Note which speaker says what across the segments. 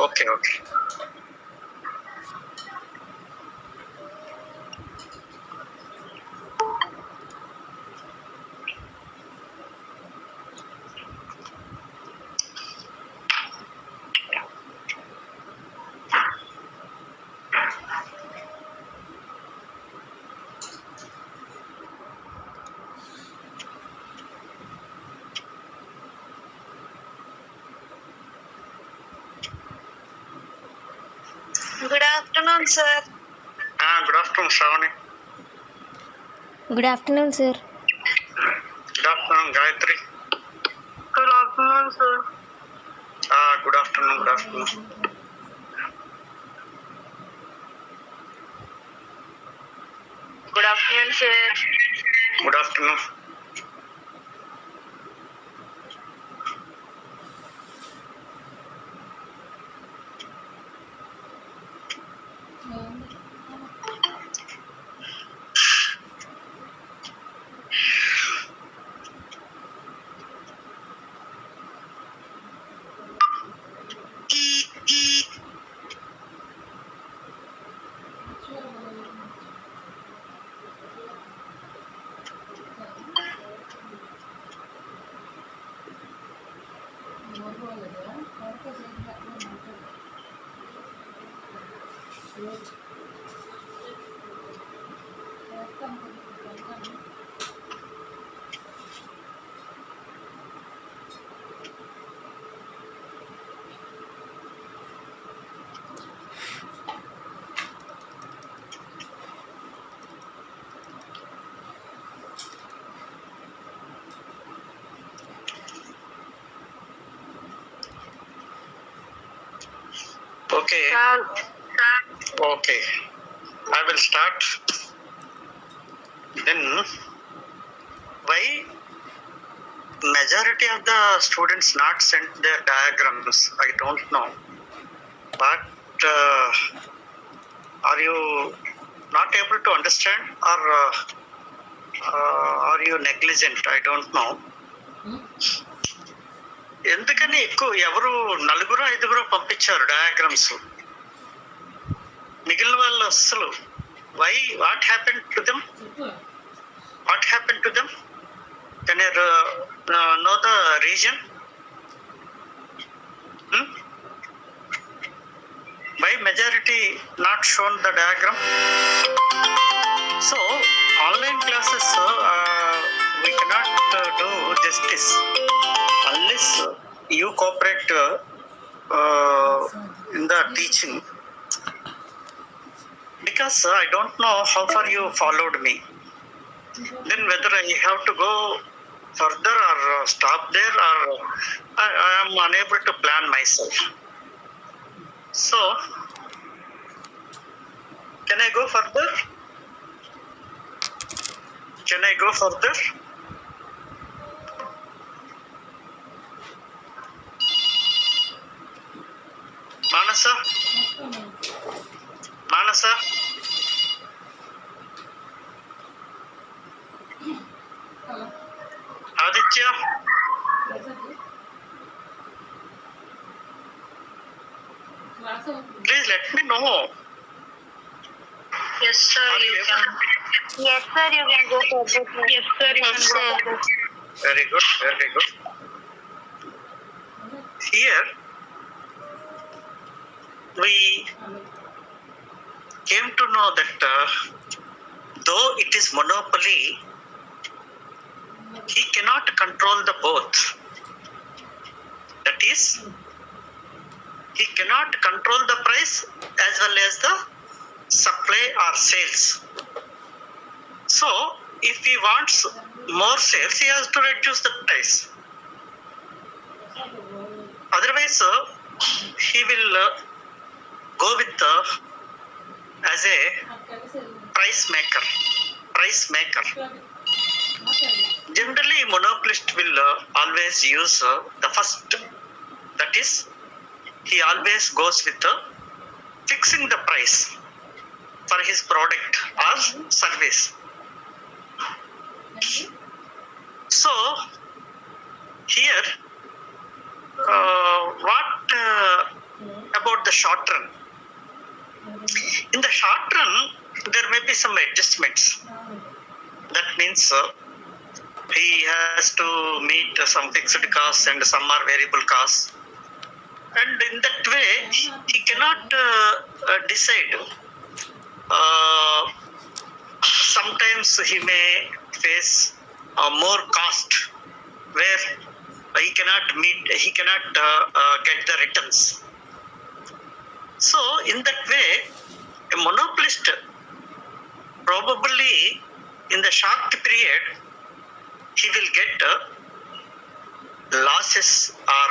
Speaker 1: Okay, okay.
Speaker 2: Good afternoon, sir.
Speaker 1: Good afternoon, Shravani.
Speaker 3: Good afternoon, sir.
Speaker 1: Good afternoon, Gayatri.
Speaker 2: Good afternoon, sir.
Speaker 1: Good afternoon, good afternoon.
Speaker 2: Good afternoon, sir.
Speaker 1: Good afternoon. Okay, okay. I will start. Then, why majority of the students not sent their diagrams? I don't know. But are you not able to understand, or are you negligent? I don't know. ఎందుకని ఎక్కువ ఎవరు నలుగురు ఐదుగురు పంపించారు diagrams, మిగిలిన వాళ్ళు అస్సలు why what happen to them, what happen to them, can you know the reason? Why majority not shown the diagram? So online classes we cannot do justice unless you cooperate in the teaching, because I don't know how far you followed me. Then whether I have to go further or stop there, or I am unable to plan myself. So can I go further? Can I go further? Manasa? Manasa? Aditya? Please let me know.
Speaker 2: Yes, sir, you can. Yes, sir, you can go further. Yes, sir, you can go further.
Speaker 1: Very good, very good. Here we came to know that though it is monopoly, he cannot control the both. That is, he cannot control the price as well as the supply or sales. So if he wants more sales, he has to reduce the price. Otherwise he will go with as a price maker. Generally monopolist will always use the first, that is, he always goes with fixing the price for his product or service. So here what about the short run. In the short run, there may be some adjustments. That means he has to meet some fixed costs and some are variable costs. And in that way, he cannot decide. Sometimes he may face more cost where he cannot get the returns. So in that way, a monopolist probably in the short period he will get losses or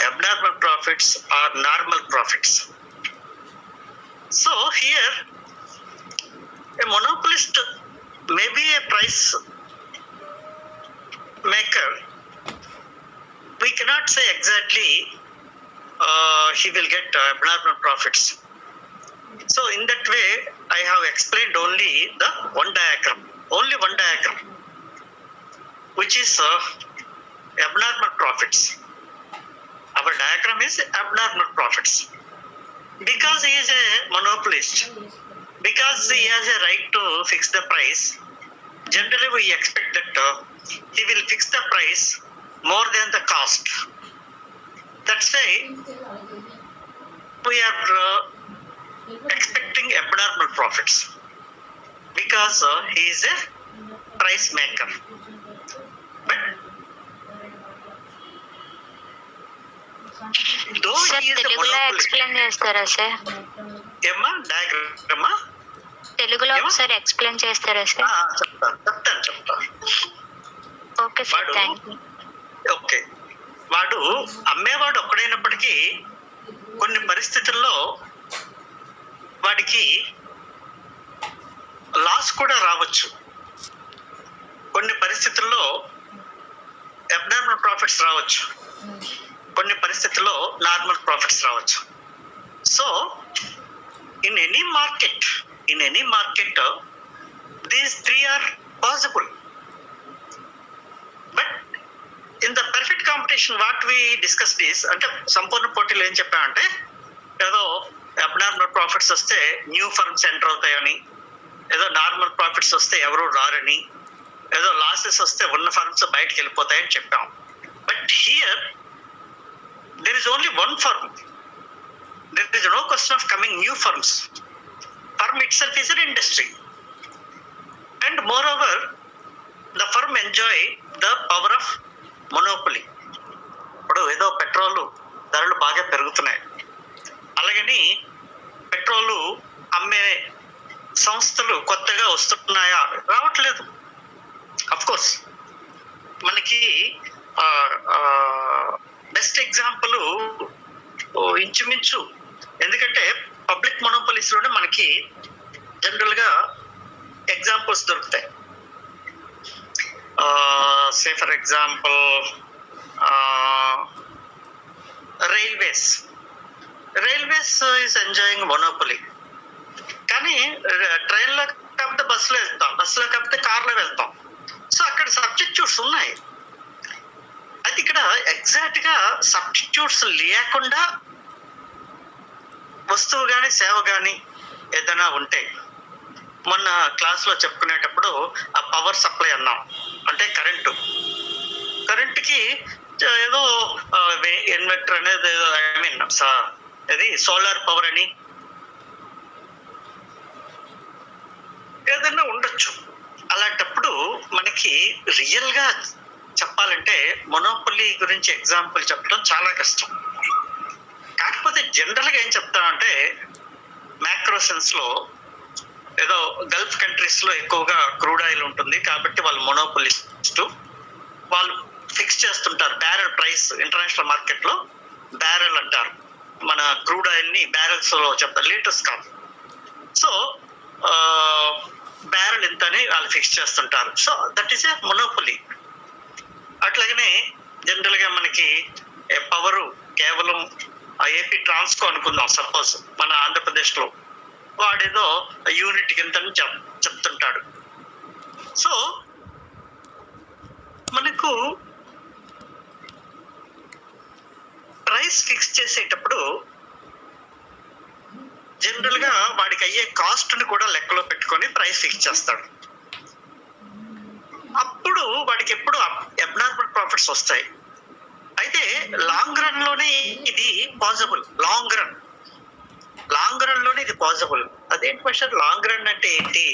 Speaker 1: abnormal profits or normal profits. So here a monopolist may be a price maker. We cannot say exactly he will get abnormal profits. So in that way, I have explained only one diagram, which is abnormal profits. Our diagram is abnormal profits. Because he is a monopolist, because he has a right to fix the price, generally we expect that he will fix the price more than the cost. That's why we are expecting abnormal profits, because he is a price maker. But though
Speaker 2: sir
Speaker 1: he is a
Speaker 2: తెలుగులో
Speaker 1: monopolist,
Speaker 2: explain చేస్తారా sir?
Speaker 1: ఏమ్మా డయాగ్రామా?
Speaker 2: తెలుగులో ఒకసారి explain చేస్తారా sir?
Speaker 1: చెప్తాను.
Speaker 2: Okay sir, thank you.
Speaker 1: Okay, వాడు అమ్మేవాడు ఒక్కడైనప్పటికీ కొన్ని పరిస్థితుల్లో వాడికి లాస్ కూడా రావచ్చు. కొన్ని పరిస్థితుల్లో అబ్నార్మల్ ప్రాఫిట్స్ రావచ్చు, కొన్ని పరిస్థితుల్లో నార్మల్ ప్రాఫిట్స్ రావచ్చు. So in any market these three are possible. But in the perfect competition what we discuss this, అంటే సంపూర్ణ పోటీలు ఏం చెప్పామంటే, ఏదో అబ్నార్మల్ ప్రాఫిట్స్ వస్తే న్యూ ఫర్మ్స్ ఎంటర్ అవుతాయని, ఏదో నార్మల్ ప్రాఫిట్స్ వస్తే ఎవరు రారని, ఏదో లాసెస్ వస్తే ఉన్న ఫర్మ్స్ బయటకు వెళ్ళిపోతాయని చెప్పాం. But here there is only one firm. There is no question of coming new firms. Firm itself is an industry, and moreover the firm enjoy the power of monopoly. ఇప్పుడు ఏదో petrol ధరలు బాగా పెరుగుతున్నాయి, అలాగని petrol అమ్మే సంస్థలు కొత్తగా వస్తున్నాయా? రావట్లేదు. అఫ్ కోర్స్ మనకి బెస్ట్ ఎగ్జాంపుల్ ఇంచుమించు, ఎందుకంటే పబ్లిక్ మొనోపలీస్ లోనే మనకి జనరల్ గా ఎగ్జాంపుల్స్ దొరుకుతాయి. Say for example railways is enjoying monopoly. కానీ ట్రైన్లో కాకపోతే బస్సులో కాకపోతే కార్లో వెళ్తాం. సో అక్కడ సబ్స్టిట్యూట్స్ ఉన్నాయి. అది ఇక్కడ ఎగ్జాక్ట్ గా సబ్స్టిట్యూట్స్ లేకుండా వస్తువు కానీ సేవ కానీ ఏదైనా ఉంటే, మొన్న క్లాస్ లో చెప్పుకునేటప్పుడు ఆ పవర్ సప్లై అన్నాం, అంటే కరెంటుకి ఏదో ఇన్వర్టర్ అనేది, అది సోలార్ పవర్ అని ఏదైనా ఉండొచ్చు. అలాంటప్పుడు మనకి రియల్ గా చెప్పాలంటే మొనోపలీ గురించి ఎగ్జాంపుల్ చెప్పడం చాలా కష్టం. కాకపోతే జనరల్ గా ఏం చెప్తామంటే, మ్యాక్రో సెన్స్ లో ఏదో గల్ఫ్ కంట్రీస్ లో ఎక్కువగా క్రూడ్ ఆయిల్ ఉంటుంది కాబట్టి వాళ్ళు మొనోపలిస్ట్, వాళ్ళు ఫిక్స్ చేస్తుంటారు బ్యారెల్ ప్రైస్. ఇంటర్నేషనల్ మార్కెట్ లో బ్యారెల్ అంటారు, మన క్రూడ్ ఆయిల్ ని బ్యారెల్స్ లో చెప్తారు, లీటర్స్ కాదు. సో బ్యారెల్ ఎంత అని వాళ్ళు ఫిక్స్ చేస్తుంటారు. So that is a monopoly. అట్లాగనే జనరల్ గా మనకి పవర్ కేవలం ఏపీ ట్రాన్స్కో అనుకుందాం సపోజ్, మన ఆంధ్రప్రదేశ్ లో వాడేదో యూనిట్ కింద చెప్తుంటాడు. సో మనకు ప్రైస్ ఫిక్స్ చేసేటప్పుడు జనరల్ గా వాడికి అయ్యే కాస్ట్ ని కూడా లెక్కలో పెట్టుకొని ప్రైస్ ఫిక్స్ చేస్తాడు. అప్పుడు వాడికి ఎప్పుడు అబ్నార్మల్ ప్రాఫిట్స్ వస్తాయి. అయితే లాంగ్ రన్ లోనే ఇది పాసిబుల్. లాంగ్ రన్ లోనే ఇది పాసిబుల్. అదేంటి క్వశ్చన్, లాంగ్ రన్ అంటే ఏంటి?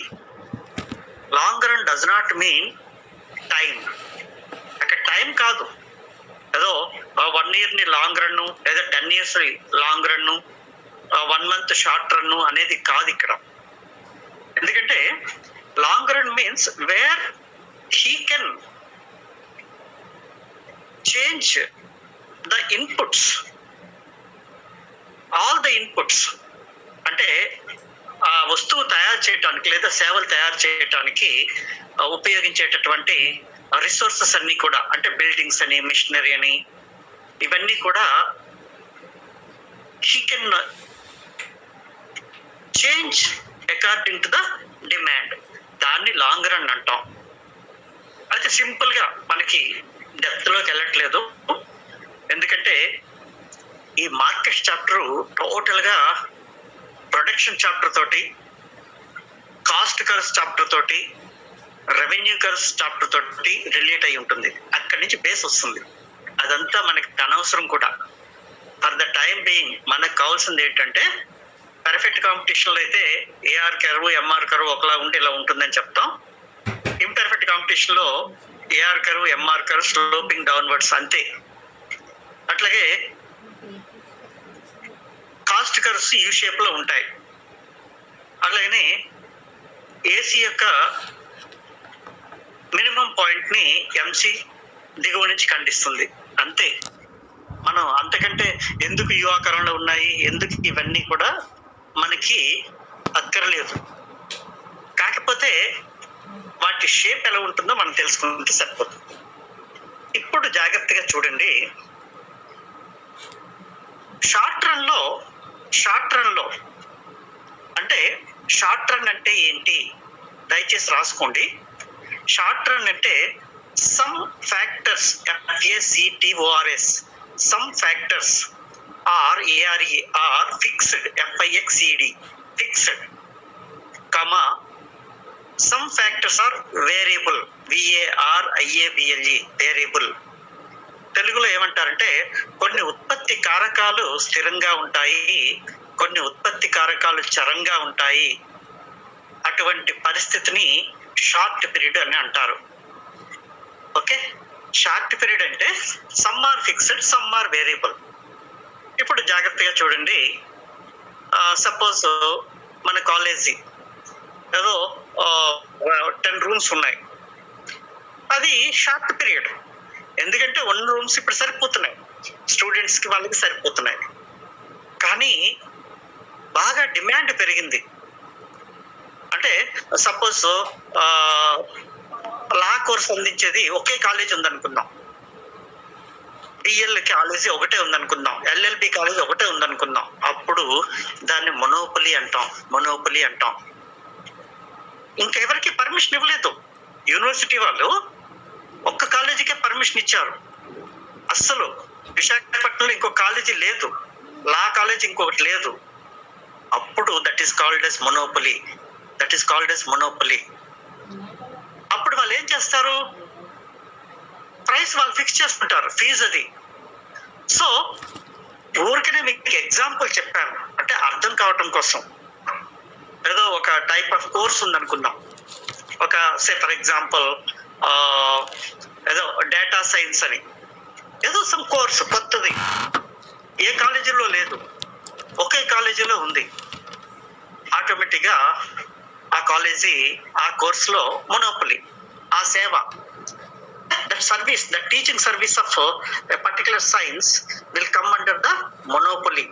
Speaker 1: Long run does not mean time. అక్కడ టైం కాదు, ఏదో 1 year ని లాంగ్ రన్ లేదా 10 years long run, 1 month short run అనేది కాదు ఇక్కడ. ఎందుకంటే long run means wear he can change the inputs, all the inputs. అంటే ఆ వస్తువు తయారు చేయడానికి లేదా సేవలు తయారు చేయడానికి ఉపయోగించేటటువంటి రిసోర్సెస్ అన్ని కూడా, అంటే బిల్డింగ్స్ అని, మిషనరీ అని, ఇవన్నీ కూడా he can change according to the demand. దాన్ని లాంగ్ రన్ అంటాం. అయితే సింపుల్ గా మనకి డెప్త్ లోకి వెళ్ళట్లేదు, ఎందుకంటే ఈ మార్కెట్ చాప్టర్ టోటల్ గా ప్రొడక్షన్ చాప్టర్ తోటి, కాస్ట్ కర్వ్స్ చాప్టర్ తోటి, రెవెన్యూ కర్వ్స్ చాప్టర్ తోటి రిలేట్ అయి ఉంటుంది. అక్కడి నుంచి బేస్ వస్తుంది. అదంతా మనకి అనవసరం కూడా. ఫర్ ద టైం బీయింగ్ మనకు కావాల్సింది ఏంటంటే, పర్ఫెక్ట్ కాంపిటీషన్ లో అయితే ఏఆర్ కర్వ్, ఎంఆర్ కర్వ్ ఒకలా ఉంటే ఇలా ఉంటుందని చెప్తాం. ఇంపర్ఫెక్ట్ కాంపిటీషన్ లో AR curve, MR curve sloping downwards అంతే. అట్లాగే కాస్ట్ కర్వ్స్ యూ షేప్ లో ఉంటాయి. అలాగనే ఏసీ యొక్క మినిమం పాయింట్ ని ఎంసీ దిగువ నుంచి ఖండిస్తుంది అంతే. మనం అంతకంటే ఎందుకు యు ఆకారంలో ఉన్నాయి, ఎందుకు ఇవన్నీ కూడా మనకి అక్కర్లేదు. కాకపోతే వాటి షేప్ ఎలా ఉంటుందో మనం తెలుసుకుంటే సరిపోతుంది. ఇప్పుడు జాగ్రత్తగా చూడండి. షార్ట్ రన్ లో అంటే షార్ట్ రన్ అంటే ఏంటి దయచేసి రాసుకోండి. షార్ట్ రన్ అంటే some factors, FACTORS, some factors are ARE are fixed, FIXED fixed, comma some factors are variable, VARIABLE variable. తెలుగులో ఏమంటారంటే కొన్ని ఉత్పత్తి కారకాలు స్థిరంగా ఉంటాయి, కొన్ని ఉత్పత్తి కారకాలు చరంగా ఉంటాయి. అటువంటి పరిస్థితిని షార్ట్ పీరియడ్ అని అంటారు. ఓకే, షార్ట్ పీరియడ్ అంటే some are fixed, some are variable. ఇప్పుడు జాగ్రత్తగా చూడండి. సపోజ్ మన కాలేజీ ఏదో 10 rooms ఉన్నాయి. అది షార్ట్ పీరియడ్, ఎందుకంటే 1 rooms ఇప్పుడు సరిపోతున్నాయి, స్టూడెంట్స్ కి వాళ్ళకి సరిపోతున్నాయి. కానీ బాగా డిమాండ్ పెరిగింది. అంటే సపోజ్ లా కోర్స్ అందించేది ఒకే కాలేజ్ ఉందనుకుందాం, డిఎల్ కాలేజీ ఒకటే ఉందనుకుందాం, LLB కాలేజీ ఒకటే ఉందనుకుందాం. అప్పుడు దాన్ని మొనోపొలీ అంటాం. ఇంకెవరికి పర్మిషన్ ఇవ్వలేదు. యూనివర్సిటీ వాళ్ళు ఒక్క కాలేజీకే పర్మిషన్ ఇచ్చారు. అస్సలు విశాఖపట్నంలో ఇంకో కాలేజీ లేదు, లా కాలేజ్ ఇంకొకటి లేదు. అప్పుడు that is called as monopoly. అప్పుడు వాళ్ళు ఏం చేస్తారు, ప్రైస్ వాళ్ళు ఫిక్స్ చేసుకుంటారు, ఫీజు అది. సో ఊరికనే మీకు ఎగ్జాంపుల్ చెప్పాను అంటే అర్థం కావటం కోసం. ఏదో ఒక టైప్ ఆఫ్ కోర్స్ ఉందనుకుందాం, ఒక సే ఫర్ ఎగ్జాంపుల్ ఏదో డేటా సైన్స్ అని, ఏదో సమ్ కోర్స్ కొత్తది, ఏ కాలేజీలో లేదు, ఒకే కాలేజీలో ఉంది. ఆటోమేటిక్గా ఆ కాలేజీ ఆ కోర్సులో మొనోపొలీ, ఆ సేవ, that service, the teaching service of a particular science will come under the monopoly.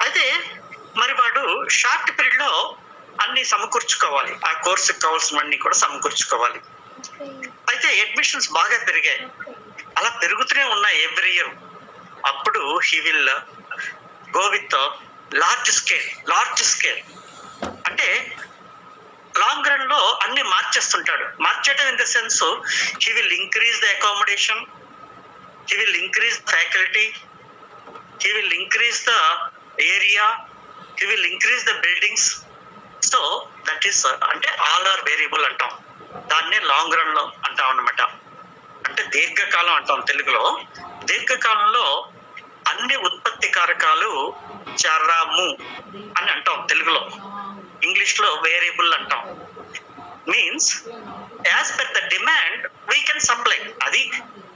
Speaker 1: అయితే మరి వాడు షార్ట్ పీరియడ్ లో అన్ని సమకూర్చుకోవాలి, ఆ కోర్సుకి కావాల్సినవన్నీ కూడా సమకూర్చుకోవాలి. అయితే అడ్మిషన్స్ బాగా పెరిగాయి, అలా పెరుగుతూనే ఉన్నాయి ఎవ్రీ ఇయర్. అప్పుడు he will go with large scale. అంటే లాంగ్ రన్ లో అన్ని మార్చేస్తుంటాడు. మార్చేయటం in the sense he will increase the accommodation, he will increase faculty, he will increase the area, he will increase the buildings. So that is అంటే all are variable అంటాం, దాన్నే long run లో అంటాం అన్నమాట. అంటే దీర్ఘకాలం అంటాం తెలుగులో. దీర్ఘకాలంలో అన్ని ఉత్పత్తి కారకాలు చరము అని అంటాం తెలుగులో. ఇంగ్లీష్ లో వేరియబుల్ అంటాం. Means as per the demand we can supply. అది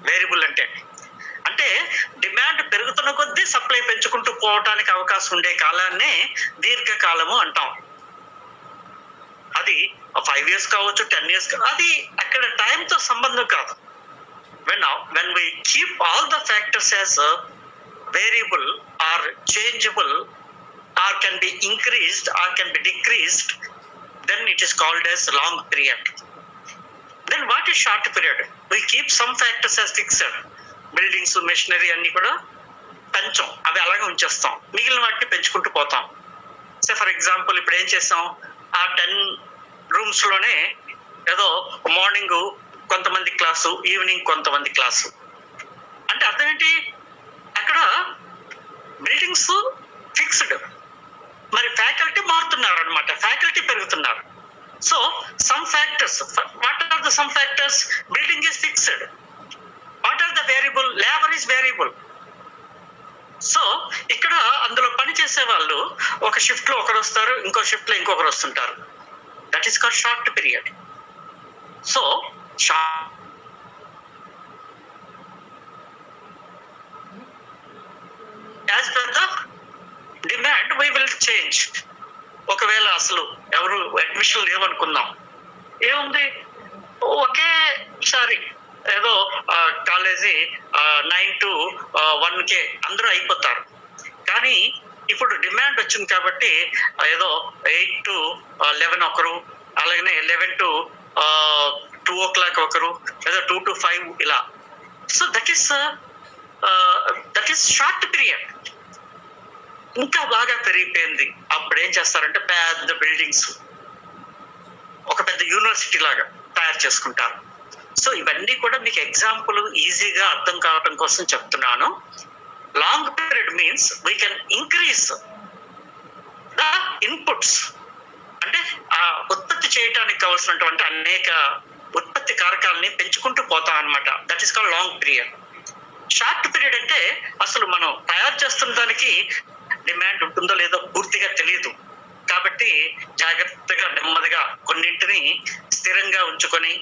Speaker 1: వేరియబుల్ అంటే. అంటే డిమాండ్ పెరుగుతున్న కొద్దీ సప్లై పెంచుకుంటూ పోవటానికి అవకాశం ఉండే కాలాన్నే దీర్ఘకాలము అంటాం. అది 5 years కావచ్చు, 10 years అది అక్కడ టైంతో సంబంధం కాదు. when we keep all the factors as variable or changeable or can be increased or can be decreased, then it is called as long period. Then what is short period? We keep some factors as fixed. Buildings, machinery అన్ని కూడా పెంచాం, అవి అలాగే ఉంచేస్తాం, మిగిలిన వాటిని పెంచుకుంటూ పోతాం. So for example ఇప్పుడు ఏం చేస్తాం, ఆ 10 rooms లోనే ఏదో మార్నింగ్ కొంతమంది క్లాసు, ఈవినింగ్ కొంతమంది క్లాసు. అంటే అర్థం ఏంటి, అక్కడ బిల్డింగ్స్ ఫిక్స్డ్, మరి ఫ్యాకల్టీ మారుతున్నారు అనమాట, ఫ్యాకల్టీ పెరుగుతున్నారు. So some factors, what are the some factors? Building is fixed. What are the variable? Labour is variable. So ఇక్కడ అందులో పని చేసే వాళ్ళు ఒక షిఫ్ట్ లో ఒకరు వస్తారు, ఇంకో షిఫ్ట్ లో ఇంకొకరు వస్తుంటారు. That is called short period. So as per the demand we will change. ఒకవేళ అసలు ఎవరు అడ్మిషన్ లేవనుకుందాం, ఏముంది, ఒకేసారి ఏదో కాలేజీ 9 to 1 అందరూ అయిపోతారు. కానీ ఇప్పుడు డిమాండ్ వచ్చింది కాబట్టి ఏదో 8 to 11 ఒకరు, అలాగనే 11 to 2 o'clock ఒకరు, లేదా 2 to 5 ఇలా. So that is short period. ఇంకా బాగా పెరిగిపోయింది, అప్పుడు ఏం చేస్తారంటే పెద్ద బిల్డింగ్స్, ఒక పెద్ద యూనివర్సిటీ లాగా తయారు చేసుకుంటారు. సో ఇవన్నీ కూడా మీకు ఎగ్జాంపుల్ ఈజీగా అర్థం కావడం కోసం చెప్తున్నాను. Long period means we can increase the inputs. అంటే ఆ ఉత్పత్తి చేయడానికి కావాల్సినటువంటి అనేక ఉత్పత్తి కారకాలని పెంచుకుంటూ పోతాం అనమాట. That is called long period. Short period అంటే అసలు మనం తయారు చేస్తున్న దానికి డిమాండ్ ఉంటుందో లేదో పూర్తిగా తెలియదు, కాబట్టి జాగ్రత్తగా నెమ్మదిగా కొన్నింటిని స్థిరంగా ఉంచుకొని,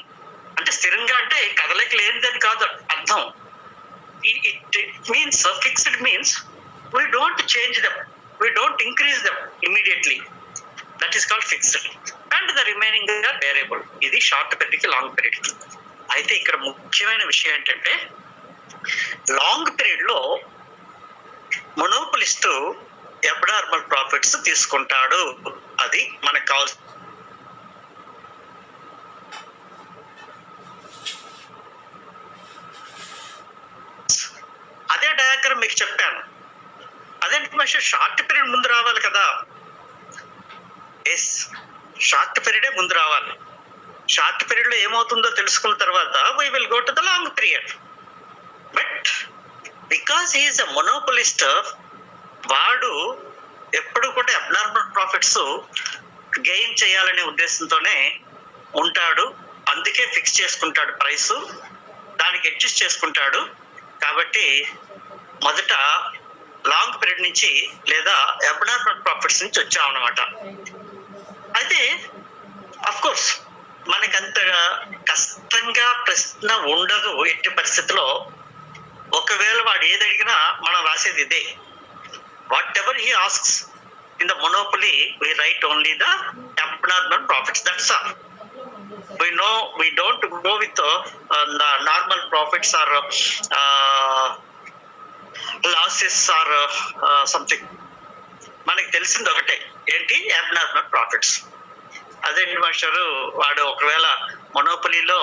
Speaker 1: అంటే స్థిరంగా అంటే కదలిక లేనిదని కాదు అర్థం. It means fixed means we don't change them, we don't increase them immediately. That is called fixed. And the remaining variable. ఇది షార్ట్ పీరియడ్కి, లాంగ్ పీరియడ్కి. అయితే ఇక్కడ ముఖ్యమైన విషయం ఏంటంటే, లాంగ్ పీరియడ్ లో మొనోపలిస్ట్ అబ్నార్మల్ ప్రాఫిట్స్ తీసుకుంటాడు. అది మనకు కావాల్సిన. అదే డయాగ్రామ్ మీకు చెప్పాను. అదేంటి మనిషి, షార్ట్ పీరియడ్ ముందు రావాలి కదా. ఎస్, షార్ట్ పీరియడే ముందు రావాలి. షార్ట్ పీరియడ్ లో ఏమవుతుందో తెలుసుకున్న తర్వాత we will go to the long period. But because he is a monopolist, వాడు ఎప్పుడు కూడా అబ్నార్మల్ ప్రాఫిట్స్ గెయిన్ చేయాలనే ఉద్దేశంతోనే ఉంటాడు. అందుకే ఫిక్స్ చేసుకుంటాడు ప్రైస్, దానికి అడ్జస్ట్ చేసుకుంటాడు. కాబట్టి మొదట లాంగ్ పీరియడ్ నుంచి లేదా అబ్నార్మల్ ప్రాఫిట్స్ నుంచి వచ్చామన్నమాట. అయితే అఫ్ కోర్స్ మనకంత కష్టంగా ప్రశ్న ఉండదు ఎట్టి పరిస్థితిలో. ఒకవేళ వాడు ఏది అడిగినా మనం రాసేది ఇదే. What ever he asks in the monopoly we write only the abnormal profits. That's all. We don't go with the normal profits or losses or something. మనకి తెలిసింది ఒకటే, ఏంటి, అబ్నార్మల్ ప్రాఫిట్స్. అదేంటి మాస్టర్, వాడు ఒకవేళ మొనోపలీలో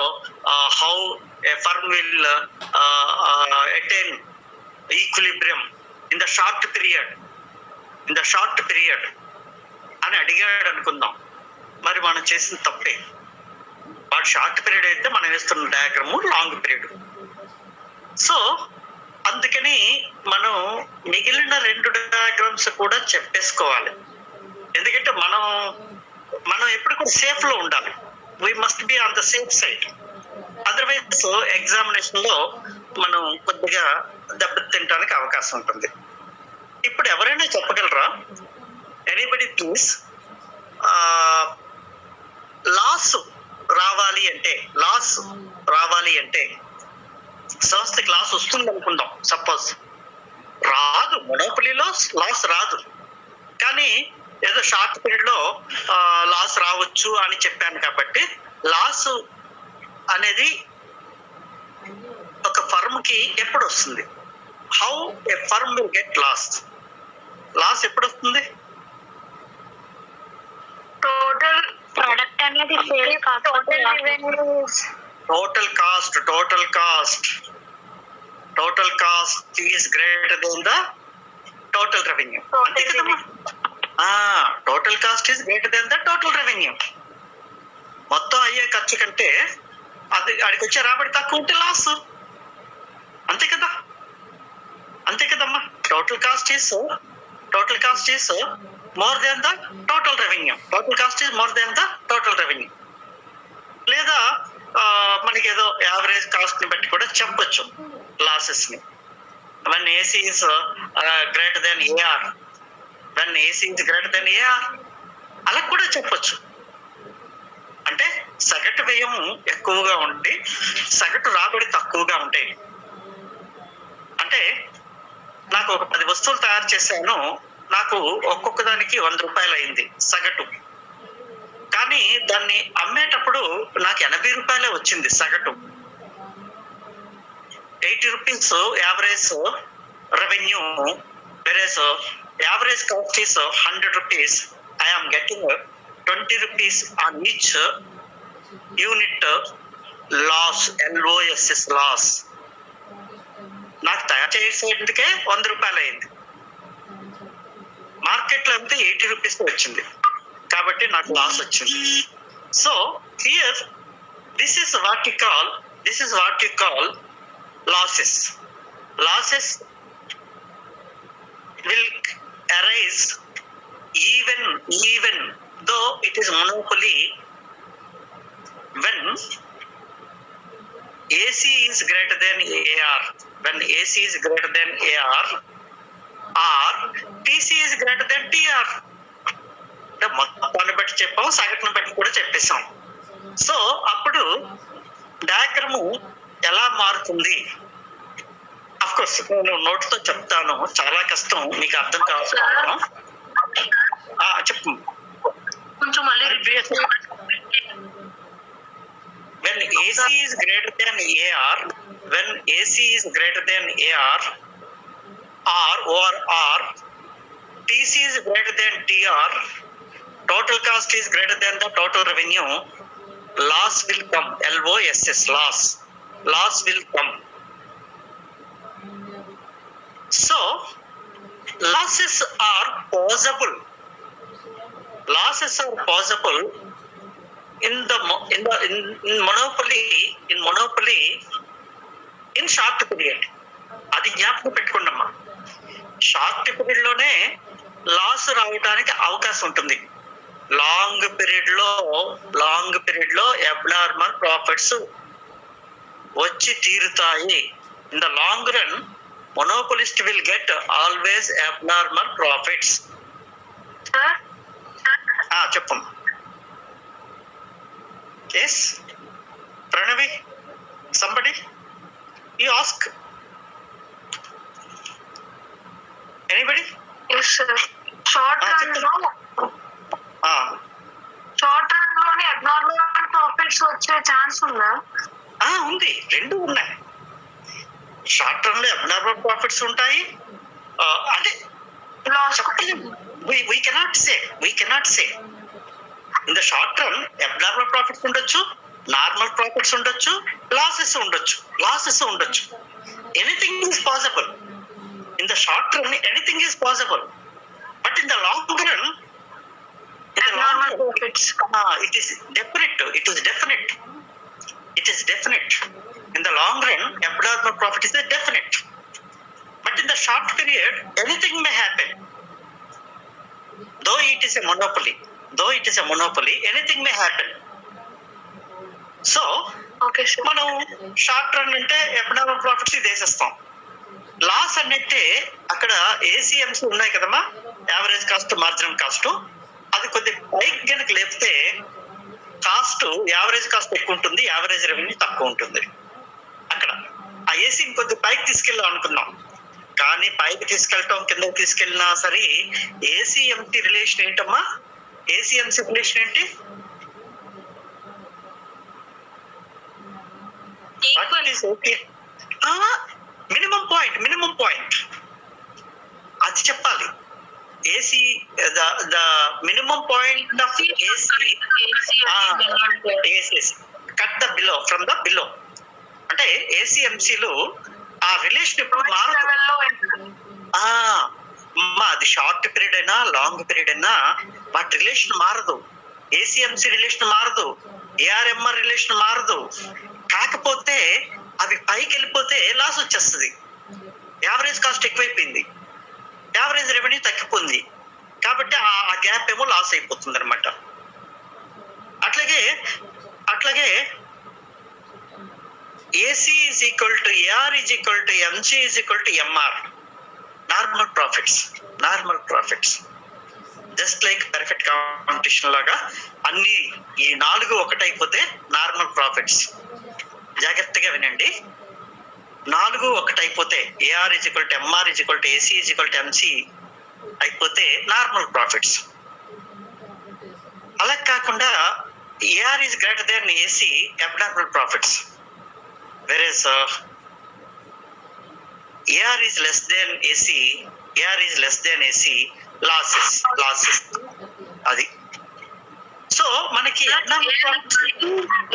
Speaker 1: how a firm will attain equilibrium in the short period అని అడిగాడు అనుకుందాం. మరి మనం చేసిన తప్పే. వాడు షార్ట్ పీరియడ్ అయితే మనం వేస్తున్న డయాగ్రాము లాంగ్ పీరియడ్. సో అందుకని మనం మిగిలిన 2 డయాగ్రామ్స్ కూడా చెప్పేసుకోవాలి. ఎందుకంటే మనం ఎప్పుడు కూడా సేఫ్ లో ఉండాలి. We must be on the safe side. Otherwise examination లో మనం కొద్దిగా దెబ్బతింటానికి అవకాశం ఉంటుంది. ఇప్పుడు ఎవరైనా చెప్పగలరా? Anybody please. లాస్ రావాలి అంటే సంస్థకి లాస్ వస్తుంది అనుకుందాం. సపోజ్ రాదు, మొనోపలీలో లాస్ రాదు, కానీ ఏదో షార్ట్ పీరియడ్ లో లాస్ రావచ్చు అని చెప్పాను. కాబట్టి లాస్ అనేది ఒక ఫర్మ్ కి ఎప్పుడు వస్తుంది? How a firm will get loss ఎప్పుడు వస్తుంది?
Speaker 2: టోటల్ ప్రొడక్ట్ అనేది sale cost,
Speaker 1: total cost is greater than the total revenue. అంతే కదమ్మా? Total cost is greater than the total revenue. మొత్తం అయ్యే ఖర్చు కంటే అడికి వచ్చే రాబడి తక్కువ ఉంటే లాస్. అంతే కదమ్మా? Total cost is more than the total revenue. లేదా మనకి ఏదో యావరేజ్ కాస్ట్ ని బట్టి కూడా చెప్పొచ్చు లాసెస్ ని. when AC is greater than AR, అలా కూడా చెప్పొచ్చు. అంటే సగటు వ్యయం ఎక్కువగా ఉండి సగటు రాబడి తక్కువగా ఉంటాయి. అంటే నాకు ఒక 10 వస్తువులు తయారు చేశాను, నాకు ఒక్కొక్క దానికి 100 రూపాయలు అయింది సగటు. కానీ దాన్ని అమ్మేటప్పుడు నాకు 80 రూపాయలే వచ్చింది సగటు. 80 rupees average revenue, whereas average cost is 100 rupees. I am getting 20 rupees on each unit loss, loss. నాకు తయారు చేసేందుకే 100 రూపాయలు అయింది, మార్కెట్ లో అంతా 80 రూపీస్ వచ్చింది, కాబట్టి నాకు లాస్ వచ్చింది. So here this is what you call losses will arise even though it is monopoly when AC is greater than AR, or TC is greater than TR. మొత్తాన్ని బట్టి చెప్పాం, సగటును బట్టి కూడా చెప్పేశాం. సో అప్పుడు డయాగ్రము ఎలా మారుతుంది? అఫ్ కోర్స్ నేను నోట్ తో చెప్తాను, చాలా కష్టం, మీకు అర్థం కావాల్సిన. చెప్పు కొంచెం మళ్ళీ. when AC is greater than AR, or TC is greater than TR, total cost is greater than the total revenue, loss will come. Loss will come. So losses are possible in monopoly in short period. అది జ్ఞాపకం పెట్టుకున్నామ్మా. Short period లోనే loss రావడానికి అవకాశం ఉంటుంది. Long period లో abnormal profits వచ్చి తీరుతాయి. In the long run monopolist will get always abnormal profits. చెప్పు. Yes, Pranavi, somebody, you ask. Anybody?
Speaker 2: Yes sir. Short run లోనే అబ్నార్మల్ ప్రాఫిట్స్ వచ్చే ఛాన్స్ ఉందా?
Speaker 1: ఉంది, రెండు ఉన్నాయి. షార్ట్ టర్మ్ లో అబ్నార్మల్ ప్రాఫిట్స్ ఉంటాయి. అంటే we cannot say in the short term abnormal profits ఉండొచ్చు, నార్మల్ ప్రాఫిట్స్ ఉండొచ్చు, లాసెస్ ఉండొచ్చు. Anything is possible. in the short term anything is possible, but in the long run
Speaker 2: abnormal profits,
Speaker 1: it is definite. In the long run abnormal profit is definite, but in the short period anything may happen. though it is a monopoly, anything may happen. So
Speaker 2: okay sir.
Speaker 1: మనం short run అంటే economic profits వేసేస్తాం. Loss అంటే అక్కడ ఏసీఎంసీ ఉన్నాయి కదమ్మా, average cost, marginal cost. అది కొద్దిగా పైకి కనుక లేపితే కాస్ట్, యావరేజ్ కాస్ట్ ఎక్కువ ఉంటుంది, యావరేజ్ రెవెన్యూ తక్కువ ఉంటుంది. అక్కడ ఆ ఏసీని కొద్దిగా పైకి తీసుకెళ్ళాం అనుకున్నాం, కానీ పైకి తీసుకెళ్ళటం కిందకి తీసుకెళ్ళినా సరే ఏసీఎంసీ రిలేషన్ ఏంటమ్మా? ఏసీఎంసీ రిలేషన్ ఏంటి? మినిమం పాయింట్ అది చెప్పాలి. AC the minimum point of AC cut the below from the below. అంటే ఏసీఎంసీలు ఆ రిలేషన్ ఎప్పుడు మారదు. అది షార్ట్ పీరియడ్ అయినా లాంగ్ పీరియడ్ అయినా వాటి రిలేషన్ మారదు. ఏసీఎంసీ రిలేషన్ మారదు, ఏఆర్ఎంఆర్ రిలేషన్ మారదు. కాకపోతే అవి పైకి వెళ్ళిపోతే లాస్ వచ్చేస్తుంది. యావరేజ్ కాస్ట్ ఎక్కువైపోయింది, యావరేజ్ రెవెన్యూ తగ్గిపోయింది, కాబట్టి ఆ గ్యాప్ ఏమో లాస్ అయిపోతుంది అనమాట. అట్లాగే AC is equal to AR is equal to MC is equal to MR. Normal profits just like perfect competition లాగా అన్ని ఈ 4 ఒకటైపోతే నార్మల్ ప్రాఫిట్స్. జాగ్రత్తగా వినండి, 4 ఒకటైపోతే AR is equal to MR is equal to AC is equal to MC అయిపోతే normal profits. అలా కాకుండా AR is greater than AC, abnormal profits. Versus AR is less than AC, losses. అది. So మనకి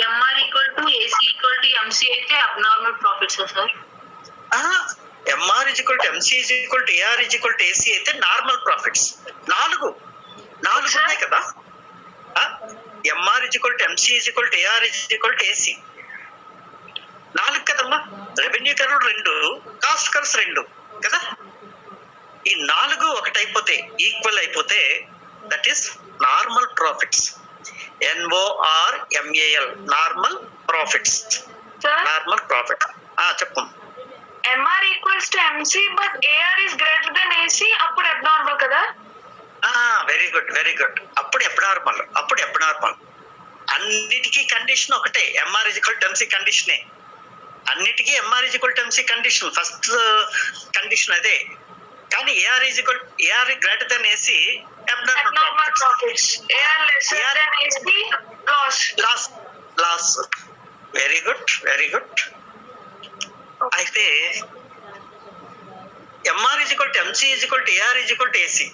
Speaker 2: MR equal to AC equal to MC అయితే abnormal profits sir.
Speaker 1: MR is equal to MC is equal to AR is equal to AC అయితే normal profits. 4 ఉన్నాయి కదా. MR is equal to MC is equal to AR is equal to AC 4 కదమ్మా. Revenue curve 2, cost curves 2 కదా. ఈ 4 ఒకటైపోతే, equal అయిపోతే that is normal profits. NORMAL, normal profits. Normal profit. చెప్పు.
Speaker 2: MR equals to MC but AR is greater than AC, అప్పుడు abnormal కదా.
Speaker 1: Very good. అప్పుడు abnormal. అన్నిటికీ కండిషన్ ఒకటే, MR is equal to MC కండిషనే. అన్నిటికీ MR is equal to MC condition, first condition అదే. కానీ AR greater than AC,
Speaker 2: abnormal profits. AR lesser than AC,
Speaker 1: loss. Very good. అయితే MR is equal to MC is equal to AR is equal to AC,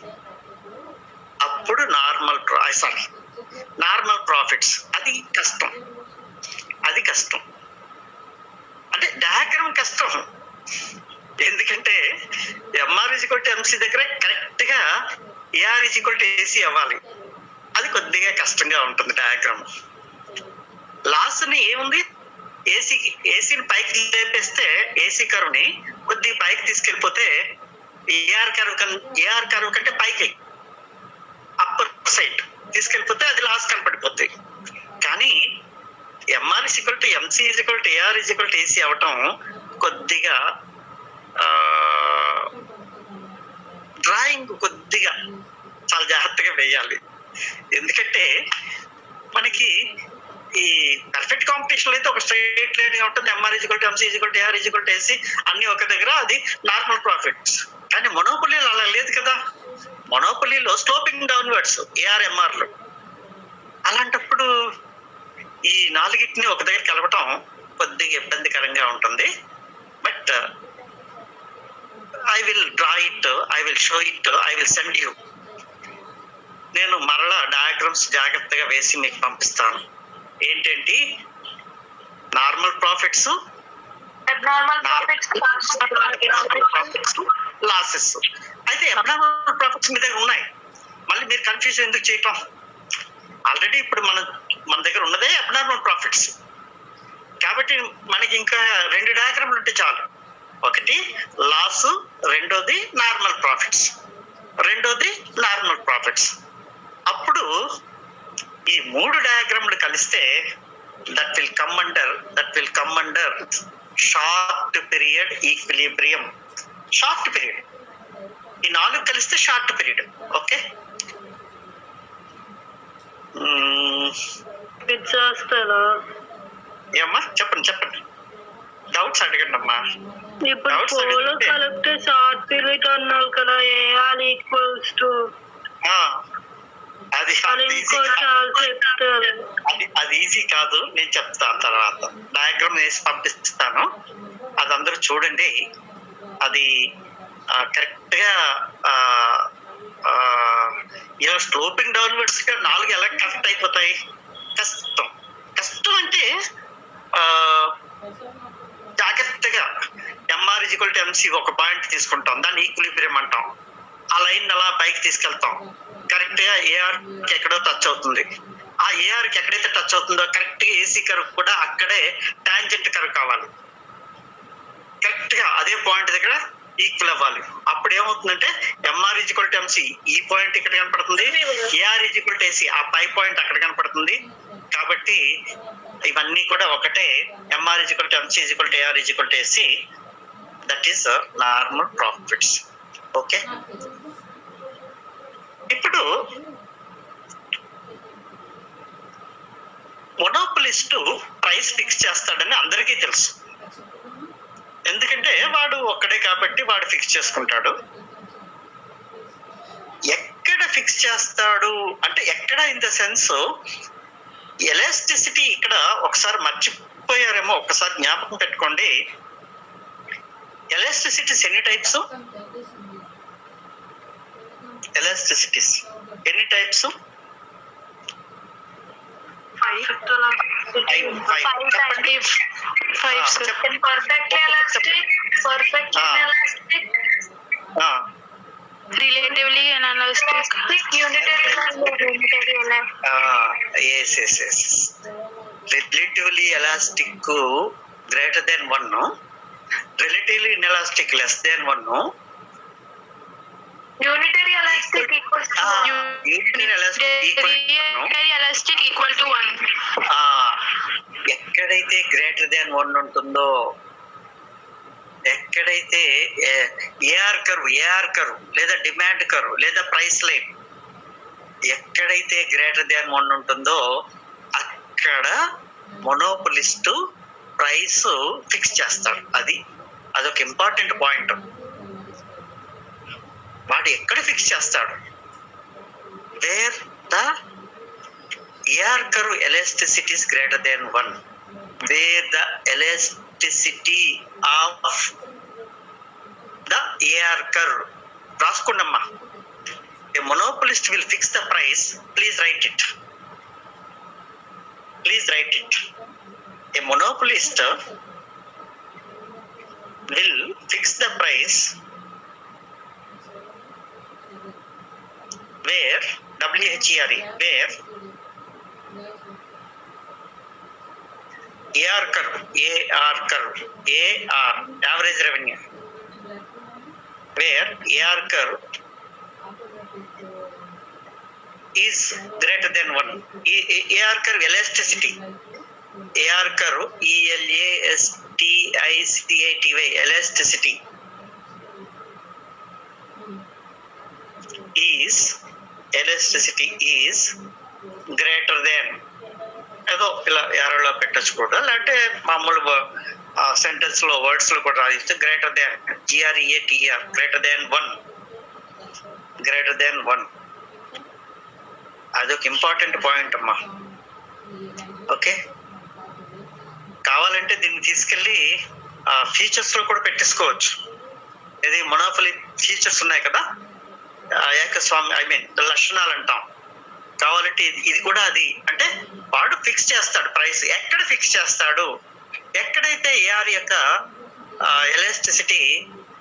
Speaker 1: అప్పుడు normal profits. అది కష్టం. అంటే diagram కష్టం, ఎందుకంటే MR is equal to MC దగ్గర correct గా AR is equal to AC అవ్వాలి. అది కొద్దిగా కష్టంగా ఉంటుంది డయాగ్రామ్. లాస్ ని ఏముంది, ఏసీని పైకి లేపేస్తే, ఏసీ కర్వ్ ని కొద్దిగా పైకి తీసుకెళ్ళిపోతే ఏఆర్ కర్వ్ కంటే పైకి అప్పర్ సైడ్ తీసుకెళ్ళిపోతే అది లాస్ కనపడిపోతాయి. కానీ MR is equal to MC is equal to AR is equal to AC అవటం కొద్దిగా డ్రాయింగ్ కొద్దిగా చాలా జాగ్రత్తగా వేయాలి. ఎందుకంటే మనకి ఈ పర్ఫెక్ట్ కాంపిటీషన్ అయితే ఒక స్ట్రైట్ లైన్ గా ఉంటుంది, MR is equal to MC is equal to AR is equal to AC అన్ని ఒక దగ్గర, అది నార్మల్ ప్రాఫిట్స్. కానీ మొనోపొలీలో అలా లేదు కదా. మొనోపొలీలో స్లోపింగ్ డౌన్వర్డ్స్ ఏఆర్ఎంఆర్లు. అలాంటప్పుడు ఈ 4ని ఒక దగ్గర కలపటం కొద్దిగా ఇబ్బందికరంగా ఉంటుంది. But I will draw it, I will show it, I will send you. నేను మరలా డయాగ్రామ్స్ జాగ్రత్తగా వేసి మీకు పంపిస్తాను. ఏంటంటే నార్మల్ ప్రాఫిట్స్, లాసెస్. అయితే అబ్నార్మల్ ప్రాఫిట్స్ మీ దగ్గర ఉన్నాయి, మళ్ళీ మీరు కన్ఫ్యూజ్ ఎందుకు చేయటం? ఆల్రెడీ ఇప్పుడు మన దగ్గర ఉన్నదే అబ్నార్మల్ ప్రాఫిట్స్. కాబట్టి మనకి ఇంకా 2 డయాగ్రామ్లు ఉంటే చాలు. ఒకటి లాస్, రెండోది నార్మల్ ప్రాఫిట్స్. ఈ 3 డయాగ్రామ్లు కలిస్తే that will come under short period equilibrium. Short period, ఈ 4 కలిస్తే షార్ట్ పీరియడ్. ఓకే, ఏమ్మా చెప్పండి, డౌట్స్ అడగండి అమ్మా.
Speaker 4: ఇప్పుడు పోలో కలిపితే షార్ట్ పీరియడ్ అన్నారు కదా, ఏఆర్ ఈక్వల్స్ టు
Speaker 1: అది ఈజీ కాదు, నేను చెప్తాను తర్వాత. డయాగ్రామ్ వేసి పంపిస్తాను, అది అందరూ చూడండి. అది కరెక్ట్ గా ఇలా స్లోపింగ్ డౌన్వర్డ్స్ గా 4 ఎలా కరెక్ట్ అయిపోతాయి? కష్టం అంటే జాగ్రత్తగా MR=MC ఒక పాయింట్ తీసుకుంటాం, దాన్ని ఈక్విలిబ్రియం అంటాం. ఆ లైన్ అలా పైకి తీసుకెళ్తాం, కరెక్ట్ గా ఏఆర్ కి ఎక్కడో టచ్ అవుతుంది. ఆ ఏఆర్ కి ఎక్కడైతే టచ్ అవుతుందో కరెక్ట్ గా ఏసీ కర్వ్ కూడా అక్కడే టాంజెంట్ కర్వ్ కావాలి, కరెక్ట్ గా అదే పాయింట్ దగ్గర ఈక్వల్ అవ్వాలి. అప్పుడు ఏమవుతుందంటే MR=MC ఈ పాయింట్ ఇక్కడ కనపడుతుంది, AR=AC ఆ పై పాయింట్ అక్కడ కనపడుతుంది. కాబట్టి ఇవన్నీ కూడా ఒకటే. MR=MC AR=AC, that is normal profits. Okay, ఇప్పుడు మొనోపలిస్ట్ ప్రైస్ ఫిక్స్ చేస్తాడని అందరికీ తెలుసు, ఎందుకంటే వాడు ఒక్కడే కాబట్టి వాడు ఫిక్స్ చేసుకుంటాడు. ఎక్కడ ఫిక్స్ చేస్తాడు అంటే ఎక్కడ, ఇన్ ద సెన్స్ ఎలాస్టిసిటీ. ఇక్కడ ఒకసారి మర్చిపోయారేమో, ఒకసారి జ్ఞాపకం పెట్టుకోండి. ఎలాస్టిసిటీస్ ఎన్ని టైప్స్? ఎలాస్టిసిటీస్ ఎన్ని types?
Speaker 2: 5. Perfectly elastic, perfectly inelastic, relatively inelastic, unitary
Speaker 1: relatively elastic greater than 1, relatively inelastic less than 1,
Speaker 2: unitary elastic equals to elastic equal to 1.
Speaker 1: ఎక్కడైతే గ్రేటర్ దెన్ 1 ఉంటుందో, ఎక్కడైతే ఏఆర్ కర్వ్ లేదా డిమాండ్ కర్వ్ లేదా ప్రైస్ లైన్ ఎక్కడైతే greater than 1 ఉంటుందో అక్కడ మొనోపలిస్ట్ price fix చేస్తాడు. అదొక ఇంపార్టెంట్ పాయింట్. వాడు ఎక్కడ ఫిక్స్ చేస్తాడు? Where the AR curve elasticity is greater than 1, where the elasticity of the AR curve. రాసుకోండమ్మా. A monopolist will fix the price. Please write it. A monopolist will fix the price where WHERE, where AR curve, average revenue, where AR curve is greater than 1. AR curve elasticity, AR curve ELASTICITY, elasticity is greater than, ఏదో ఇలా ఎరలో పెట్టచ్చు కూడా, లేదంటే మామూలు sentence లో words లో కూడా రాయిస్తే greater than, GREATER, greater than 1. అదొక ఇంపార్టెంట్ పాయింట్ అమ్మా. ఓకే, కావాలంటే దీన్ని తీసుకెళ్ళి ఫీచర్స్ లో కూడా పెట్టేసుకోవచ్చు. ఇది మొనోపలి ఫీచర్స్ ఉన్నాయి కదా, ఏకస్వామి, లక్షణాలు అంటాం. కావాలంటే ఇది కూడా అది. అంటే వాడు ఫిక్స్ చేస్తాడు ప్రైస్. ఎక్కడ ఫిక్స్ చేస్తాడు? ఎక్కడైతే ఏఆర్ యొక్క ఎలాస్టిసిటీ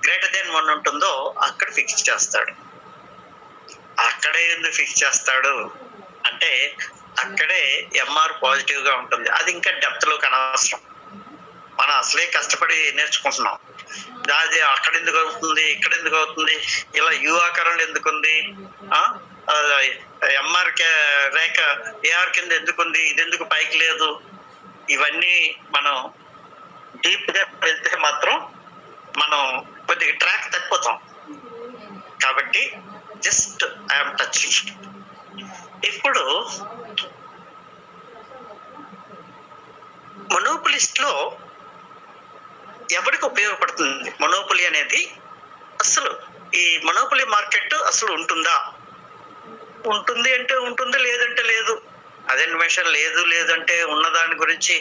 Speaker 1: గ్రేటర్ దెన్ 1 ఉంటుందో అక్కడ ఫిక్స్ చేస్తాడు. అక్కడే ఎందుకు ఫిక్స్ చేస్తాడు అంటే అక్కడే ఎంఆర్ పాజిటివ్ గా ఉంటుంది. అది ఇంకా డెప్త్ లోకి అనవసరం, మనం అసలే కష్టపడి నేర్చుకుంటున్నాం. అది అక్కడ ఎందుకు అవుతుంది, ఇక్కడ ఎందుకు అవుతుంది, ఇలా యు ఆకారంలో ఎందుకు ఉంది, ఎంఆర్ రేఖ ఏఆర్ కింద ఎందుకు ఉంది, ఇది ఎందుకు పైకి లేదు, ఇవన్నీ మనం డీప్ గా వెళ్తే మాత్రం మనం కొద్దిగా ట్రాక్ తప్పిపోతాం. కాబట్టి జస్ట్ ఐఎమ్ టచింగ్. ఇప్పుడు మొనోపలిస్ట్ లో ఎవరికి ఉపయోగపడుతుంది మొనోపలి అనేది? అసలు ఈ మొనోపలి మార్కెట్ అసలు ఉంటుందా? ఉంటుంది అంటే ఉంటుంది, లేదంటే లేదు. అదే నిమిషం లేదు లేదంటే ఉన్నదాని గురించి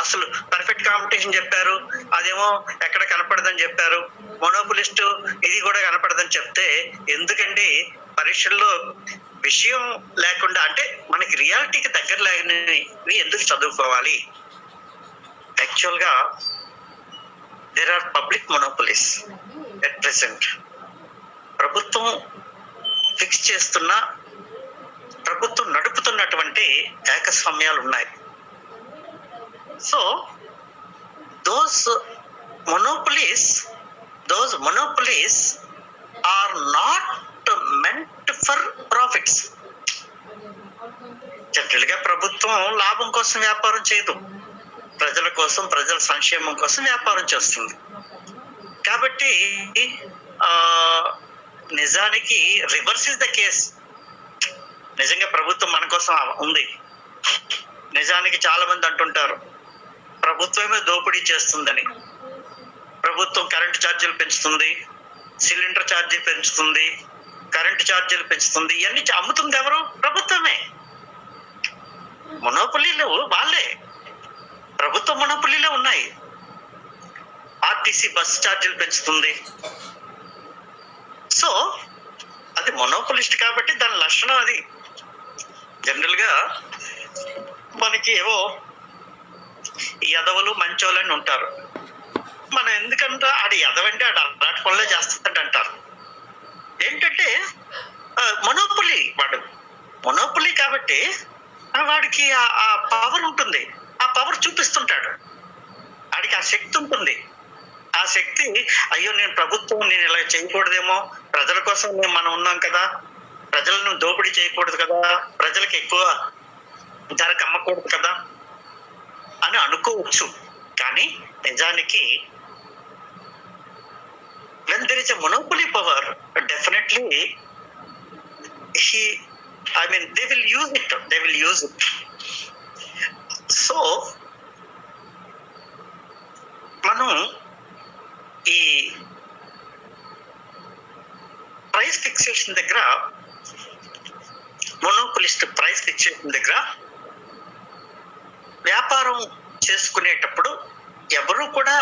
Speaker 1: అసలు పర్ఫెక్ట్ కాంపిటీషన్ చెప్పారు, అదేమో ఎక్కడ కనపడదని చెప్పారు. మొనోపలిస్ట్ ఇది కూడా కనపడదని చెప్తే ఎందుకండి పరీక్షల్లో విషయం లేకుండా, అంటే మనకి రియాలిటీకి దగ్గర లేని ఎందుకు చదువుకోవాలి? యాక్చువల్ గా there are public monopolies at present. ప్రభుత్వం ఫిక్స్ చేస్తున్న, ప్రభుత్వం నడుపుతున్నటువంటి ఏకస్వామ్యాలు ఉన్నాయి. So those monopolies are not meant for profits. General గా ప్రభుత్వం లాభం కోసం వ్యాపారం చేయదు, ప్రజల కోసం, ప్రజల సంక్షేమం కోసం వ్యాపారం చేస్తుంది. కాబట్టి నిజానికి రివర్స్ ఇస్ ద కేస్. నిజంగా ప్రభుత్వం మన కోసం ఉంది. నిజానికి చాలా మంది అంటుంటారు ప్రభుత్వమే దోపిడీ చేస్తుందని. ప్రభుత్వం కరెంటు ఛార్జీలు పెంచుతుంది, సిలిండర్ ఛార్జీలు పెంచుతుంది, కరెంటు ఛార్జీలు పెంచుతుంది. ఇవన్నీ అమ్ముతుంది ఎవరు? ప్రభుత్వమే. మొనోపలీలు వాళ్ళే, ప్రభుత్వ మొనోపలీలే ఉన్నాయి. ఆర్టీసీ బస్ ఛార్జీలు పెంచుతుంది. సో అది మొనోపలిస్ట్ కాబట్టి దాని లక్షణం అది. జనరల్ గా మనకి ఏవో ఎదవలు మంచోళ్ళు అని ఉంటారు. మనం ఎందుకంటే ఆడు ఎదవంటే ఆడు అలాంటి పనులే చేస్తాడు అంటారు. ఏంటంటే మొనోపలి, వాడు మొనోపలి కాబట్టి వాడికి ఆ పవర్ ఉంటుంది, ఆ పవర్ చూపిస్తుంటాడు, వాడికి ఆ శక్తి ఉంటుంది. ఆ శక్తి, అయ్యో నేను ప్రభుత్వం నేను ఇలా చేయకూడదేమో, ప్రజల కోసం మనం ఉన్నాం కదా, ప్రజలను దోపిడీ చేయకూడదు కదా, ప్రజలకు ఎక్కువ ధరకు అమ్మకూడదు కదా అని అనుకోవచ్చు. కానీ నిజానికి when there is a monopoly power, definitely they will use it. So మనం ఈ ప్రైస్ ఫిక్సేషన్ దగ్గర, మొనోపలిస్ట్ ప్రైస్ ఫిక్సేషన్ దగ్గర వ్యాపారం చేసుకునేటప్పుడు ఎవరు కూడా,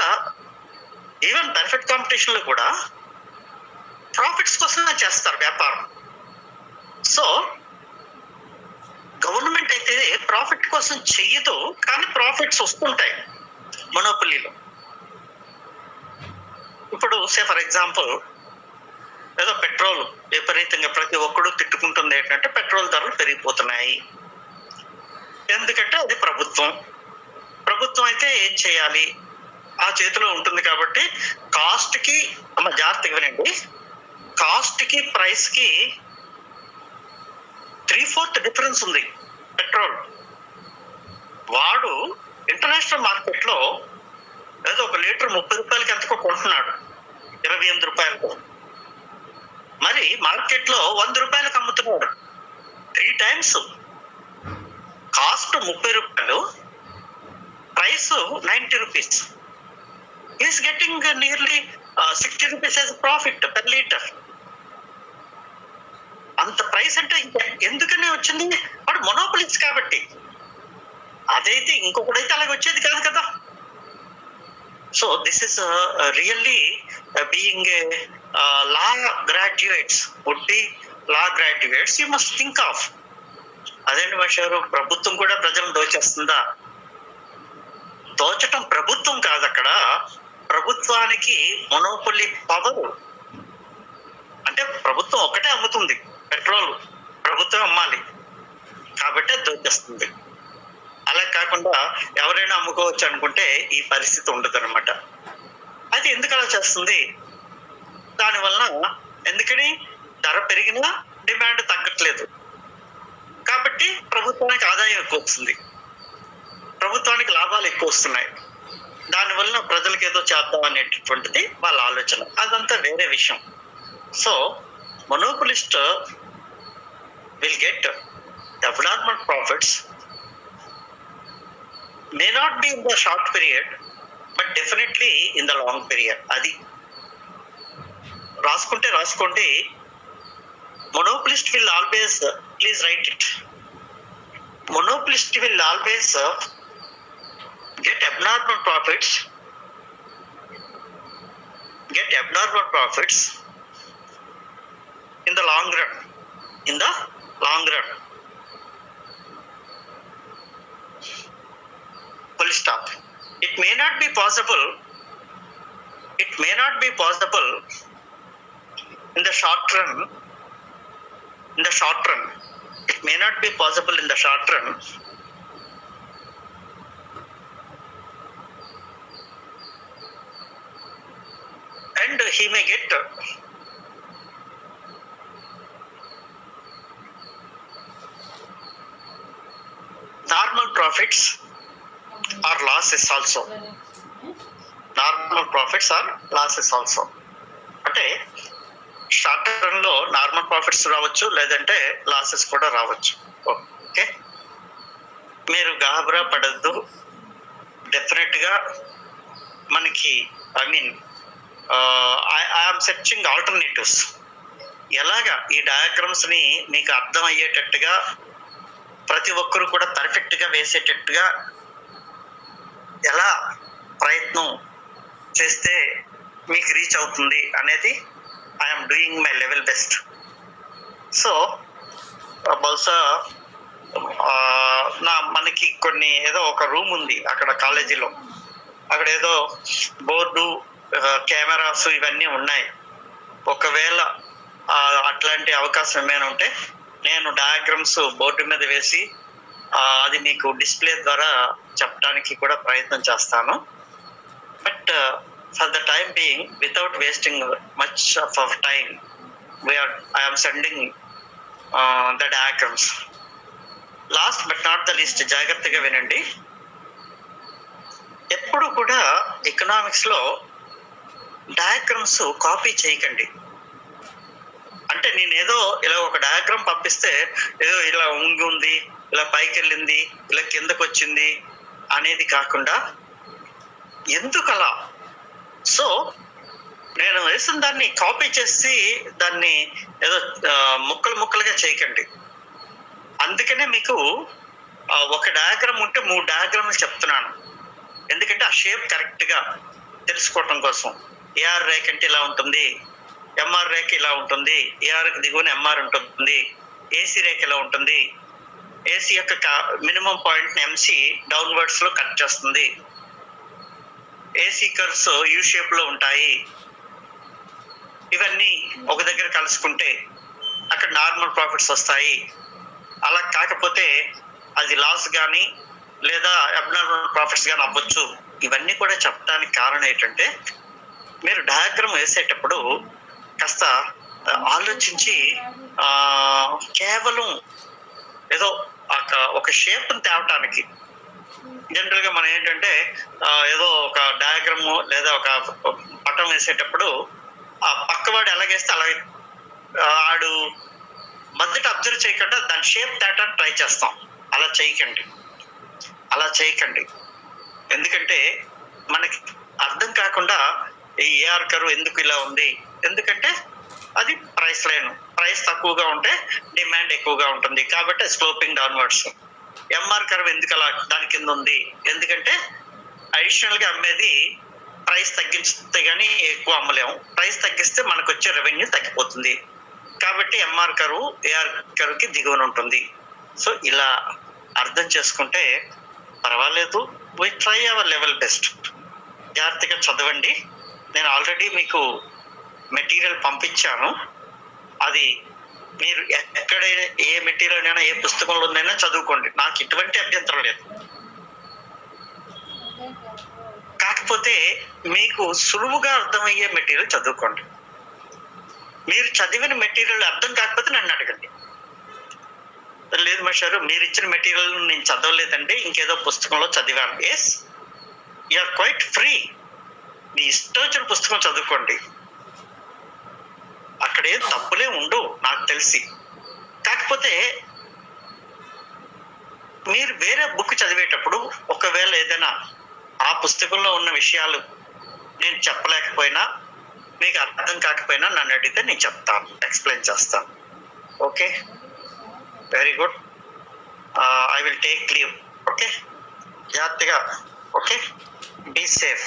Speaker 1: ఈవెన్ పర్ఫెక్ట్ కాంపిటీషన్ లో కూడా ప్రాఫిట్స్ కోసమే చేస్తారు వ్యాపారం. సో గవర్నమెంట్ అయితే ప్రాఫిట్ కోసం చెయ్యదు, కానీ ప్రాఫిట్స్ వస్తుంటాయి మొనోపలీలో. ఇప్పుడు సే ఫర్ ఎగ్జాంపుల్ ఏదో పెట్రోల్ విపరీతంగా ప్రతి ఒక్కడు తిట్టుకుంటుంది ఏంటంటే పెట్రోల్ ధరలు పెరిగిపోతున్నాయి. ఎందుకంటే అది ప్రభుత్వం అయితే ఏం చేయాలి, ఆ చేతిలో ఉంటుంది. కాబట్టి కాస్ట్ కి, జాగ్రత్తగా వినండి, కాస్ట్ కి ప్రైస్ కి 3/4 డిఫరెన్స్ ఉంది పెట్రోల్. వాడు ఇంటర్నేషనల్ మార్కెట్ లో ఏదో 1 లీటర్ 30 రూపాయలకి ఎంతకో కొంటున్నాడు, 28 రూపాయలకు. మరి మార్కెట్ లో 100 రూపాయలకు అమ్ముతున్నాడు. 3 times. కాస్ట్ 30 రూపాయలు, price 90 rupees. Is getting nearly 60 rupees as profit per litre. అంత ప్రైస్ అంటే ఎందుకనే వచ్చింది? వాడు మొనోపలిస్ట్ కాబట్టి. అదైతే ఇంకొకడైతే అలాగే వచ్చేది కాదు కదా. So this is really being law graduates, would be law graduates, you must think of. అదేంటి మాస్టారు, ప్రభుత్వం కూడా ప్రజలను దోచేస్తుందా? దోచటం ప్రభుత్వం కాదు, అక్కడ ప్రభుత్వానికి మొనోపలి పవర్. అంటే ప్రభుత్వం ఒకటే అమ్ముతుంది పెట్రోల్, ప్రభుత్వం అమ్మాలి కాబట్టి అది దోచేస్తుంది. అలా కాకుండా ఎవరైనా అమ్ముకోవచ్చు అనుకుంటే ఈ పరిస్థితి ఉండదు అనమాట. అది ఎందుకు అలా చేస్తుంది? దానివలన ఎందుకని ధర పెరిగినా డిమాండ్ తగ్గట్లేదు, కాబట్టి ప్రభుత్వానికి ఆదాయం ఎక్కువ వస్తుంది, ప్రభుత్వానికి లాభాలు ఎక్కువ వస్తున్నాయి. దానివల్ల ప్రజలకు ఏదో చేద్దాం అనేటటువంటిది వాళ్ళ ఆలోచన. అదంతా వేరే విషయం. So monopolist will get abnormal profits, may not be in the short period but definitely in the long period. అది రాసుకోండి. Monopolist will always, please write it, monopolist will always get abnormal profits in the long run. Full stop. It may not be possible in the short run. It may not be possible in the short run. And he may get normal profits or losses also. అంటే short run లో normal profits రావచ్చు, లేదంటే losses కూడా రావచ్చు. Okay, మీరు గాబరా పడద్దు. Definite గా మనకి ఐఎమ్ సెర్చింగ్ ఆల్టర్నేటివ్స్. ఎలాగా ఈ డయాగ్రామ్స్ ని మీకు అర్థం అయ్యేటట్టుగా, ప్రతి ఒక్కరు కూడా పర్ఫెక్ట్ గా వేసేటట్టుగా ఎలా ప్రయత్నం చేస్తే మీకు రీచ్ అవుతుంది అనేది I'm doing my level best. So బహుశా మనకి కొన్ని ఏదో ఒక రూమ్ ఉంది అక్కడ కాలేజీలో, అక్కడ ఏదో బోర్డు, కెమెరాస్ ఇవన్నీ ఉన్నాయి. ఒకవేళ అట్లాంటి అవకాశం ఏమైనా ఉంటే నేను డయాగ్రామ్స్ బోర్డు మీద వేసి అది మీకు డిస్ప్లే ద్వారా చెప్పడానికి కూడా ప్రయత్నం చేస్తాను. But for the time being, without wasting much of our time, I am sending the diagrams. Last but not the least, జాగ్రత్తగా వినండి. ఎప్పుడు కూడా ఎకనామిక్స్ లో డయాగ్రామ్స్ కాపీ చేయకండి. అంటే నేనేదో ఇలా ఒక డయాగ్రామ్ పంపిస్తే ఏదో ఇలా ఉంది, ఇలా పైకి వెళ్ళింది, ఇలా కిందకు వచ్చింది అనేది కాకుండా ఎందుకు అలా, సో నేను వేసిన దాన్ని కాపీ చేసి దాన్ని ఏదో ముక్కలుగా చేయకండి. అందుకనే మీకు ఒక డయాగ్రామ్ ఉంటే 3 డయాగ్రామ్లు చెప్తున్నాను. ఎందుకంటే ఆ షేప్ కరెక్ట్ గా తెలుసుకోవటం కోసం. ఏఆర్ రేక్ అంటే ఇలా ఉంటుంది, ఎంఆర్ రేక్ ఇలా ఉంటుంది, ఏఆర్కి దిగువన ఎంఆర్ ఉంటుంది, ఏసీ రేక్ ఇలా ఉంటుంది, ఏసీ యొక్క మినిమం పాయింట్ ఎంసీ డౌన్వర్డ్స్ లో కట్ చేస్తుంది, ఏసీ కర్వ్స్ యూ షేప్ లో ఉంటాయి. ఇవన్నీ ఒక దగ్గర కలుసుకుంటే అక్కడ నార్మల్ ప్రాఫిట్స్ వస్తాయి. అలా కాకపోతే అది లాస్ కానీ లేదా అబ్నార్మల్ ప్రాఫిట్స్ కానీ అవ్వచ్చు. ఇవన్నీ కూడా చెప్పడానికి కారణం ఏంటంటే, మీరు డయాగ్రామ్ వేసేటప్పుడు కాస్త ఆలోచించి కేవలం ఏదో ఒక షేప్ని తేవటానికి, జనరల్ గా మనం ఏంటంటే ఏదో ఒక డయాగ్రామ్ లేదా ఒక పటం వేసేటప్పుడు ఆ పక్కవాడు ఎలాగేస్తే అలాగే ఆడు మొదట అబ్జర్వ్ చేయకుండా దాని షేప్ తేటానికి ట్రై చేస్తాం. అలా చేయకండి. ఎందుకంటే మనకి అర్థం కాకుండా ఈ ఏఆర్ కర్వ్ ఎందుకు ఇలా ఉంది, ఎందుకంటే అది ప్రైస్ లైన్. ప్రైస్ తక్కువగా ఉంటే డిమాండ్ ఎక్కువగా ఉంటుంది, కాబట్టి స్లోపింగ్ డౌన్వర్డ్స్. ఎంఆర్ కర్వ్ ఎందుకు అలా దాని కింద ఉంది, ఎందుకంటే అడిషనల్ గా అమ్మేది ప్రైస్ తగ్గిస్తే గానీ ఎక్కువ అమ్మలేము. ప్రైస్ తగ్గిస్తే మనకు వచ్చే రెవెన్యూ తగ్గిపోతుంది, కాబట్టి ఎంఆర్ కర్వ్ ఏఆర్ కర్వ్ కి దిగువన ఉంటుంది. సో ఇలా అర్థం చేసుకుంటే పర్వాలేదు. We try our level best. జాగ్రత్తగా చదవండి. నేను ఆల్రెడీ మీకు మెటీరియల్ పంపించాను. అది మీరు ఎక్కడైనా ఏ మెటీరియల్ అయినా ఏ పుస్తకంలోనైనా చదువుకోండి, నాకు ఎటువంటి అభ్యంతరం లేదు. కాకపోతే మీకు సులువుగా అర్థమయ్యే మెటీరియల్ చదువుకోండి. మీరు చదివిన మెటీరియల్ అర్థం కాకపోతే నన్ను అడగండి. లేదు మాస్టారు మీరు ఇచ్చిన మెటీరియల్ నేను చదవలేదండి, ఇంకేదో పుస్తకంలో చదివాను. Yes, you're quite free. మీ ఇష్టం వచ్చిన పుస్తకం చదువుకోండి, అక్కడే తప్పులే ఉండవు నాకు తెలిసి. కాకపోతే మీరు వేరే బుక్ చదివేటప్పుడు ఒకవేళ ఏదైనా ఆ పుస్తకంలో ఉన్న విషయాలు నేను చెప్పలేకపోయినా, మీకు అర్థం కాకపోయినా నన్ను అడిగితే నేను చెప్తాను, ఎక్స్ప్లెయిన్ చేస్తాను. Okay, very good. I will take leave. Okay, జాగ్రత్తగా. Okay, be safe.